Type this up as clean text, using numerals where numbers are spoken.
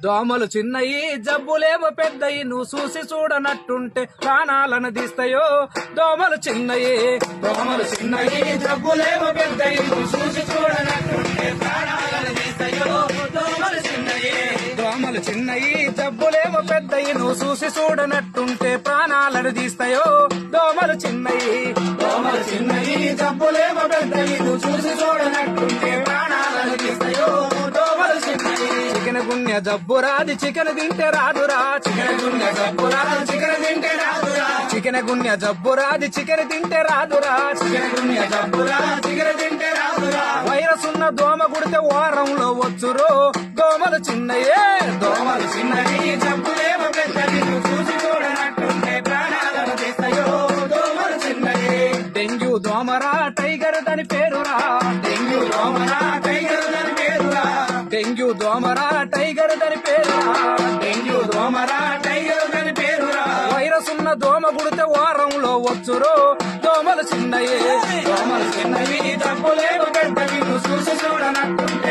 దోమలు చిన్నయి జబ్బులేమో పెద్దయి నువ్వు చూసి చూడనట్టుంటే ప్రాణాలను తీస్తాయో దోమలు చిన్నయి జబ్బులేమో పెద్దయి నువ్వు చూసి చూడనట్టుంటే ప్రాణాలను తీస్తాయో దోమలు చిన్నయి జబ్బులేమో పెద్దయి నువ్వు చూసి చూడనట్టుంటే ప్రాణాలను తీస్తాయో దోమలు చిన్నయి జబ్బులేమో పెద్దయి నువ్వు చూసి చూడనట్టుంటే ప్రాణాలను తీస్తాయో దోమలు చిన్నయి చికెన్ గుండె జబ్బు రాది చికెన్ తింటే రాదురా చికెన్ గుండె జబ్బు రాది చికెన్ తింటే రాదురా వైరస్ ఉన్న దోమ గుడితే వారంలో వచ్చురో దోమలు చిన్నయే జబ్బులేమో పెద్దది చూసి చూడనట్టుంటే ప్రాణాలను తీస్తాయో దోమలు చిన్నయే డెంగ్యూ దోమరా టైగర్ దాని పేరురా డెంగ్యూ దోమరా టైగర్ దాని పేరురా వైరస్ ఉన్న దోమ గుడితే వారంలో వచ్చురో దోమలు చిన్నయే జబ్బులేమో పెద్దవి చూసి చూడనట్టుంటే